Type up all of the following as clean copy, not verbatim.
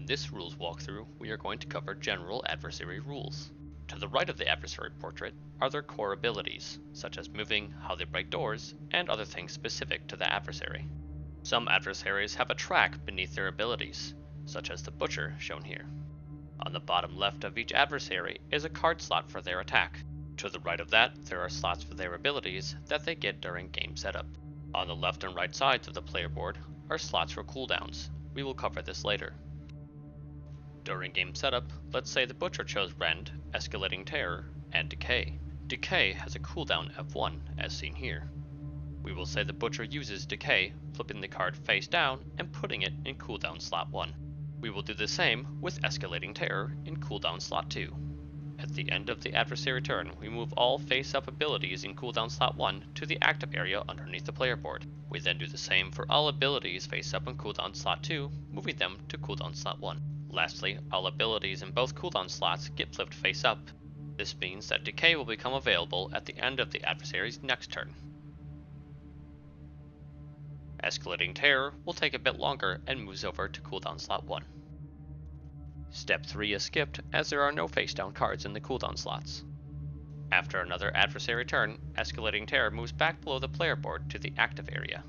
In this rules walkthrough, we are going to cover general adversary rules. To the right of the adversary portrait are their core abilities, such as moving, how they break doors, and other things specific to the adversary. Some adversaries have a track beneath their abilities, such as the Butcher shown here. On the bottom left of each adversary is a card slot for their attack. To the right of that, there are slots for their abilities that they get during game setup. On the left and right sides of the player board are slots for cooldowns. We will cover this later. During game setup, let's say the Butcher chose Rend, Escalating Terror, and Decay. Decay has a cooldown F1, as seen here. We will say the Butcher uses Decay, flipping the card face down and putting it in cooldown slot 1. We will do the same with Escalating Terror in cooldown slot 2. At the end of the adversary turn, we move all face-up abilities in cooldown slot 1 to the active area underneath the player board. We then do the same for all abilities face-up in cooldown slot 2, moving them to cooldown slot 1. Lastly, all abilities in both cooldown slots get flipped face-up. This means that Decay will become available at the end of the adversary's next turn. Escalating Terror will take a bit longer and moves over to cooldown slot 1. Step 3 is skipped as there are no face-down cards in the cooldown slots. After another adversary turn, Escalating Terror moves back below the player board to the active area.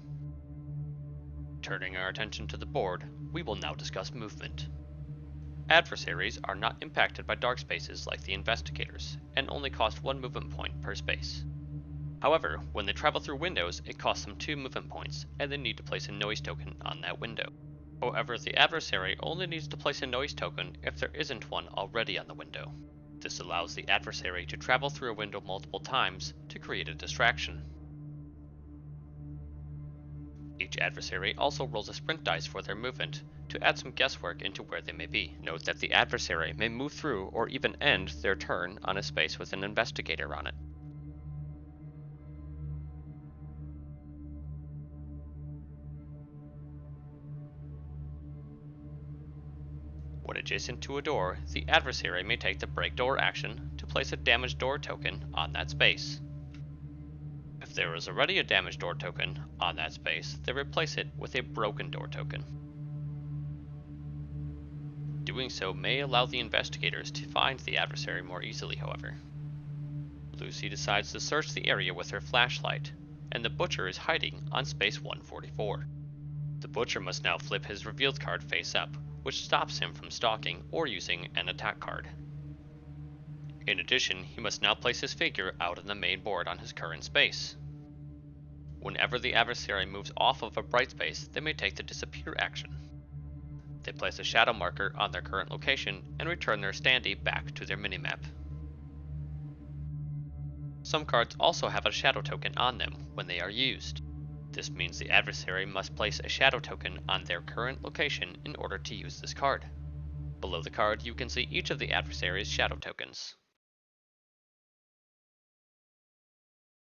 Turning our attention to the board, we will now discuss movement. Adversaries are not impacted by dark spaces like the Investigators, and only cost 1 movement point per space. However, when they travel through windows, it costs them 2 movement points, and they need to place a noise token on that window. However, the adversary only needs to place a noise token if there isn't one already on the window. This allows the adversary to travel through a window multiple times to create a distraction. Each adversary also rolls a sprint dice for their movement, to add some guesswork into where they may be. Note that the adversary may move through or even end their turn on a space with an investigator on it. When adjacent to a door, the adversary may take the break door action to place a damaged door token on that space. If there is already a damaged door token on that space, they replace it with a broken door token. Doing so may allow the investigators to find the adversary more easily, however. Lucy decides to search the area with her flashlight, and the Butcher is hiding on space 144. The Butcher must now flip his revealed card face up, which stops him from stalking or using an attack card. In addition, he must now place his figure out on the main board on his current space. Whenever the adversary moves off of a bright space, they may take the disappear action. They place a shadow marker on their current location and return their standee back to their minimap. Some cards also have a shadow token on them when they are used. This means the adversary must place a shadow token on their current location in order to use this card. Below the card, you can see each of the adversary's shadow tokens.